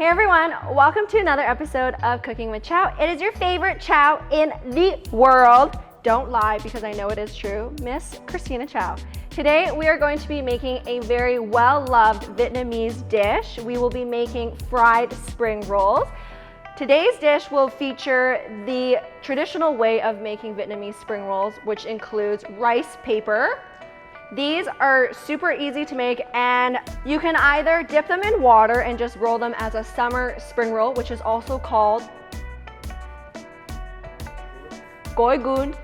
Hey everyone, welcome to another episode of Cooking with Chow. It is your favorite Chow in the world. Don't lie, because I know it is true, Miss Christina Chow. Today we are going to be making a very well-loved Vietnamese dish. We will be making fried spring rolls. Today's dish will feature the traditional way of making Vietnamese spring rolls, which includes rice paper. These are super easy to make, and you can either dip them in water and just roll them as a summer spring roll, which is also called goi gun.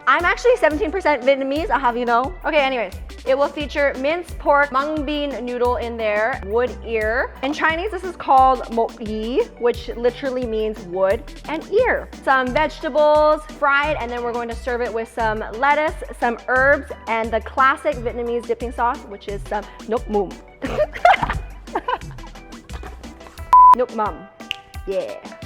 I'm actually 17% Vietnamese, I'll have you know. Okay, anyways, it will feature minced pork, mung bean noodle in there, wood ear. In Chinese, this is called mo yi, which literally means wood and ear. Some vegetables fried, and then we're going to serve it with some lettuce, some herbs, and the classic Vietnamese dipping sauce, which is some Nuoc Mam. Nuoc Mam, yeah.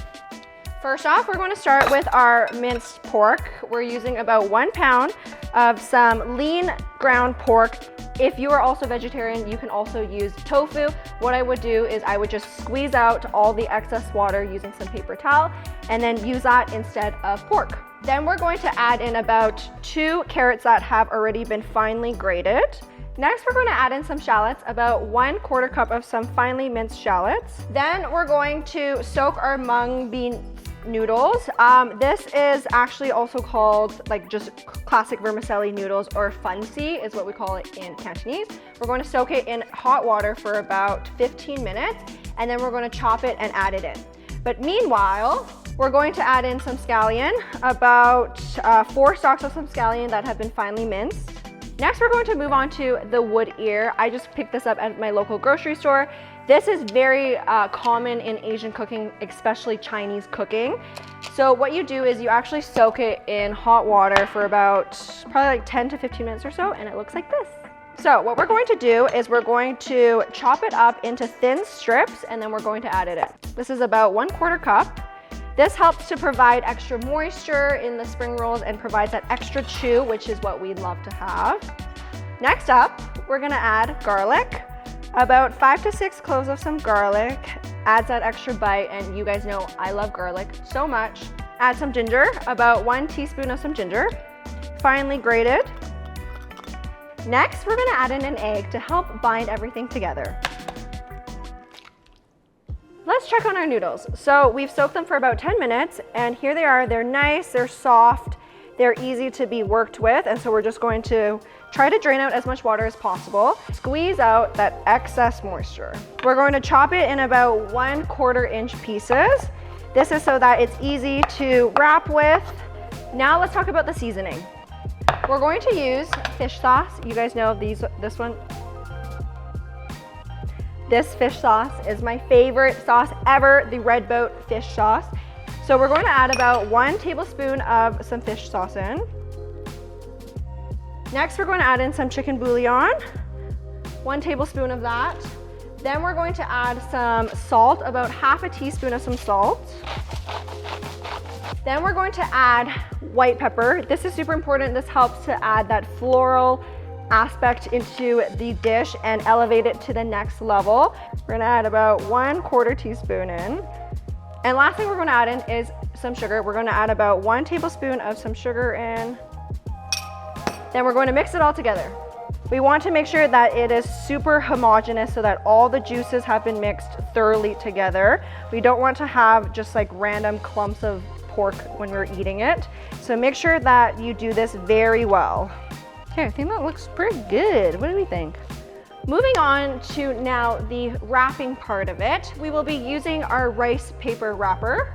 First off, we're going to start with our minced pork. We're using about 1 pound of some lean ground pork. If you are also vegetarian, you can also use tofu. What I would do is I would just squeeze out all the excess water using some paper towel and then use that instead of pork. Then we're going to add in about 2 carrots that have already been finely grated. Next, we're going to add in some shallots, about 1/4 cup of some finely minced shallots. Then we're going to soak our mung bean noodles. This is actually also called like just classic vermicelli noodles, or fun si is what we call it in Cantonese. We're going to soak it in hot water for about 15 minutes, and then we're going to chop it and add it in. But meanwhile, we're going to add in some scallion, about 4 stalks of some scallion that have been finely minced. Next, we're going to move on to the wood ear. I just picked this up at my local grocery store. This is very common in Asian cooking, especially Chinese cooking. So what you do is you actually soak it in hot water for about probably like 10 to 15 minutes or so, and it looks like this. So what we're going to do is we're going to chop it up into thin strips, and then we're going to add it in. This is about 1/4 cup. This helps to provide extra moisture in the spring rolls and provides that extra chew, which is what we love to have. Next up, we're gonna add garlic. About 5 to 6 cloves of some garlic adds that extra bite, and you guys know I love garlic so much. Add some ginger, about 1 teaspoon of some ginger, finely grated. Next, we're gonna add in an egg to help bind everything together. Let's check on our noodles. So we've soaked them for about 10 minutes, and here they are. They're nice, they're soft, they're easy to be worked with, and so we're just going to try to drain out as much water as possible. Squeeze out that excess moisture. We're going to chop it in about 1/4 inch pieces. This is so that it's easy to wrap with. Now let's talk about the seasoning. We're going to use fish sauce. You guys know this one. This fish sauce is my favorite sauce ever, the Red Boat fish sauce. So we're going to add about 1 tablespoon of some fish sauce in. Next, we're going to add in some chicken bouillon, 1 tablespoon of that. Then we're going to add some salt, about 1/2 teaspoon of some salt. Then we're going to add white pepper. This is super important. This helps to add that floral aspect into the dish and elevate it to the next level. We're gonna add about 1/4 teaspoon in. And last thing we're gonna add in is some sugar. We're gonna add about 1 tablespoon of some sugar in. Then we're going to mix it all together. We want to make sure that it is super homogeneous so that all the juices have been mixed thoroughly together. We don't want to have just like random clumps of pork when we're eating it. So make sure that you do this very well. Okay, I think that looks pretty good. What do we think? Moving on to now the wrapping part of it. We will be using our rice paper wrapper.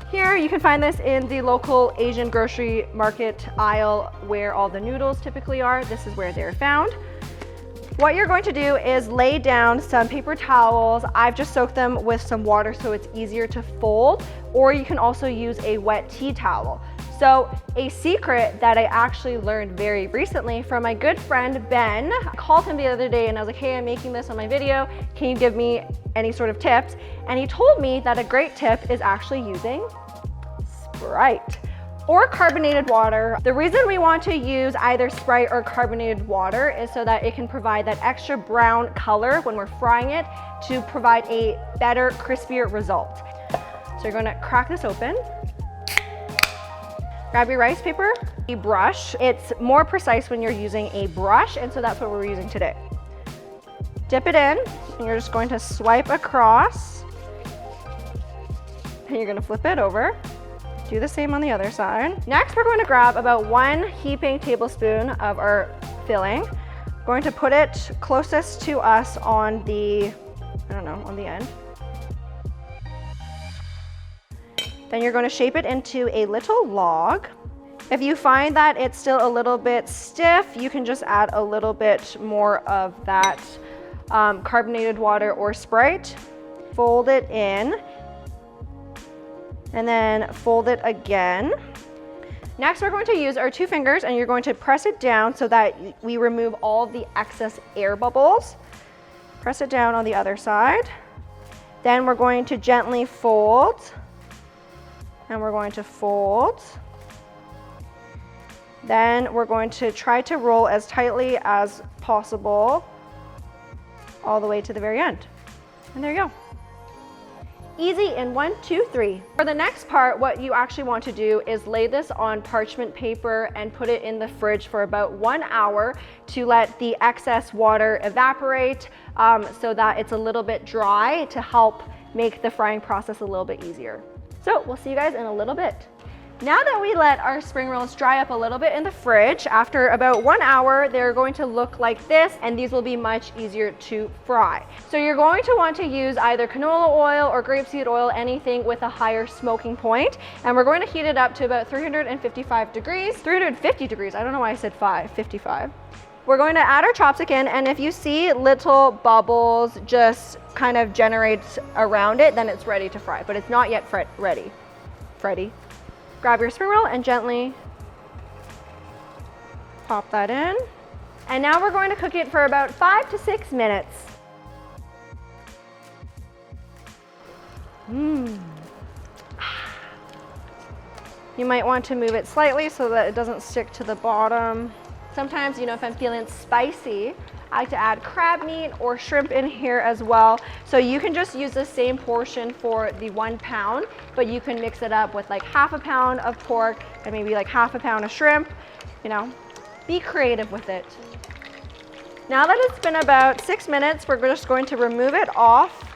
Here you can find this in the local Asian grocery market aisle where all the noodles typically are. This is where they're found. What you're going to do is lay down some paper towels. I've just soaked them with some water so it's easier to fold, or you can also use a wet tea towel. So a secret that I actually learned very recently from my good friend Ben, I called him the other day and I was like, hey, I'm making this on my video. Can you give me any sort of tips? And he told me that a great tip is actually using Sprite. or carbonated water. The reason we want to use either Sprite or carbonated water is so that it can provide that extra brown color when we're frying it to provide a better, crispier result. So you're gonna crack this open. Grab your rice paper, a brush. It's more precise when you're using a brush, and so that's what we're using today. Dip it in, and you're just going to swipe across, and you're gonna flip it over. Do the same on the other side. Next, we're going to grab about 1 heaping tablespoon of our filling. Going to put it closest to us on the, on the end. Then you're going to shape it into a little log. If you find that it's still a little bit stiff, you can just add a little bit more of that carbonated water or Sprite. Fold it in, and then fold it again. Next, we're going to use our 2 fingers, and you're going to press it down so that we remove all of the excess air bubbles. Press it down on the other side. Then we're going to gently fold, and we're going to fold. Then we're going to try to roll as tightly as possible all the way to the very end. And there you go. Easy in 1, 2, 3. For the next part, what you actually want to do is lay this on parchment paper and put it in the fridge for about 1 hour to let the excess water evaporate so that it's a little bit dry to help make the frying process a little bit easier. So we'll see you guys in a little bit. Now that we let our spring rolls dry up a little bit in the fridge, after about 1 hour, they're going to look like this, and these will be much easier to fry. So you're going to want to use either canola oil or grapeseed oil, anything with a higher smoking point. And we're going to heat it up to about 355 degrees, 350 degrees. I don't know why I said 55. We're going to add our chopstick in, and if you see little bubbles just kind of generate around it, then it's ready to fry, but it's not yet ready. Grab your spring roll and gently pop that in. And now we're going to cook it for about 5 to 6 minutes. You might want to move it slightly so that it doesn't stick to the bottom. Sometimes, if I'm feeling spicy, I like to add crab meat or shrimp in here as well. So you can just use the same portion for the 1 pound, but you can mix it up with like half a pound of pork and maybe like half a pound of shrimp. Be creative with it. Now that it's been about 6 minutes, we're just going to remove it off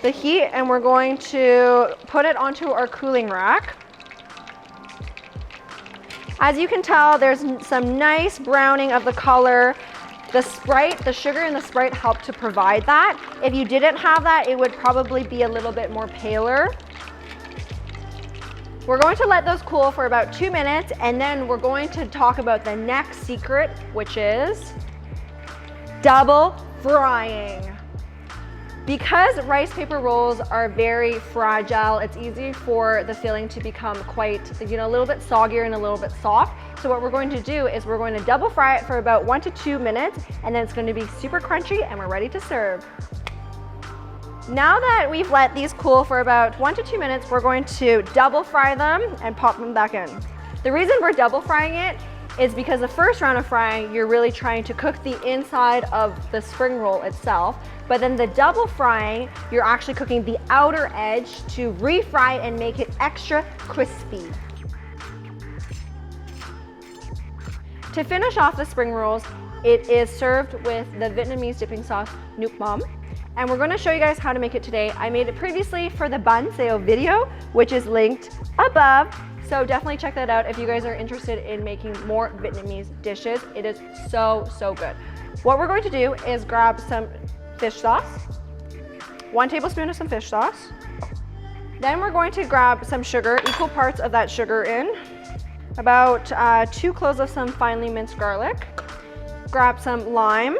the heat, and we're going to put it onto our cooling rack. As you can tell, there's some nice browning of the color. The sugar in the Sprite helped to provide that. If you didn't have that, it would probably be a little bit more paler. We're going to let those cool for about 2 minutes, and then we're going to talk about the next secret, which is double frying. Because rice paper rolls are very fragile, it's easy for the filling to become quite, a little bit soggier and a little bit soft. So what we're going to do is we're going to double fry it for about 1 to 2 minutes, and then it's going to be super crunchy, and we're ready to serve. Now that we've let these cool for about 1 to 2 minutes, we're going to double fry them and pop them back in. The reason we're double frying it is because the first round of frying, you're really trying to cook the inside of the spring roll itself. But then the double frying, you're actually cooking the outer edge to refry and make it extra crispy. To finish off the spring rolls, it is served with the Vietnamese dipping sauce Nuoc Mam. And we're going to show you guys how to make it today. I made it previously for the bun sale video, which is linked above. So definitely check that out if you guys are interested in making more Vietnamese dishes. It is so, so good. What we're going to do is grab some fish sauce, 1 tablespoon of some fish sauce. Then we're going to grab some sugar, equal parts of that sugar in, about 2 cloves of some finely minced garlic. Grab some lime,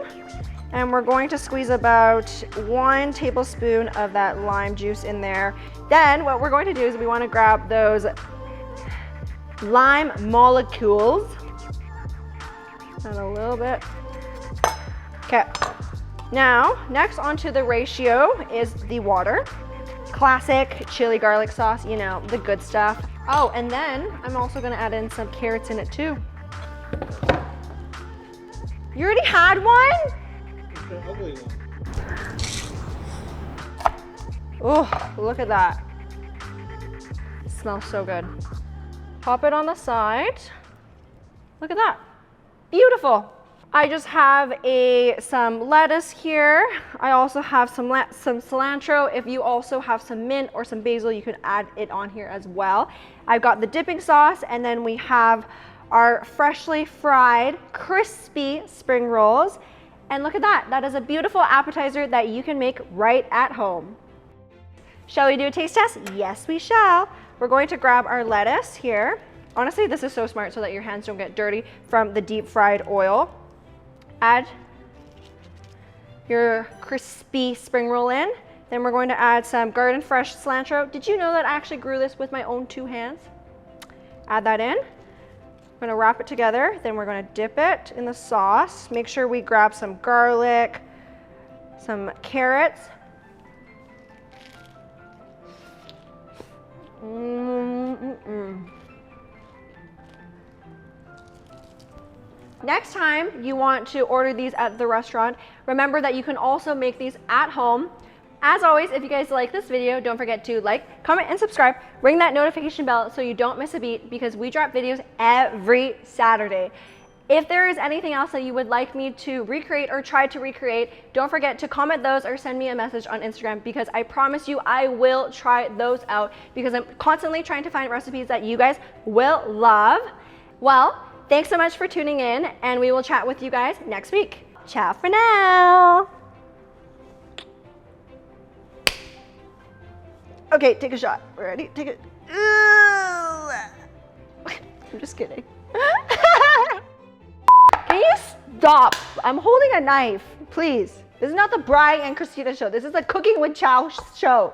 and we're going to squeeze about 1 tablespoon of that lime juice in there. Then what we're going to do is we want to grab those lime molecules and a little bit. Okay. Now, next onto the ratio is the water. Classic chili garlic sauce, the good stuff. Oh, and then I'm also gonna add in some carrots in it too. You already had one? It's an ugly one. Oh, look at that. It smells so good. Pop it on the side. Look at that. Beautiful. I just have some lettuce here. I also have some cilantro. If you also have some mint or some basil, you can add it on here as well. I've got the dipping sauce, and then we have our freshly fried, crispy spring rolls. And look at that. That is a beautiful appetizer that you can make right at home. Shall we do a taste test? Yes, we shall. We're going to grab our lettuce here. Honestly, this is so smart so that your hands don't get dirty from the deep fried oil. Add your crispy spring roll in. Then we're going to add some garden fresh cilantro. Did you know that I actually grew this with my own 2 hands? Add that in. I'm gonna wrap it together. Then we're gonna dip it in the sauce. Make sure we grab some garlic, some carrots. Next time you want to order these at the restaurant, remember that you can also make these at home. As always, if you guys like this video, don't forget to like, comment, and subscribe. Ring that notification bell so you don't miss a beat, because we drop videos every Saturday. If there is anything else that you would like me to recreate or try to recreate, don't forget to comment those or send me a message on Instagram, because I promise you I will try those out, because I'm constantly trying to find recipes that you guys will love. Well, thanks so much for tuning in, and we will chat with you guys next week. Ciao for now. Okay, take a shot. Ready? Take it. I'm just kidding. Can you stop? I'm holding a knife, please. This is not the Bri and Christina show. This is the Cooking with Chow show.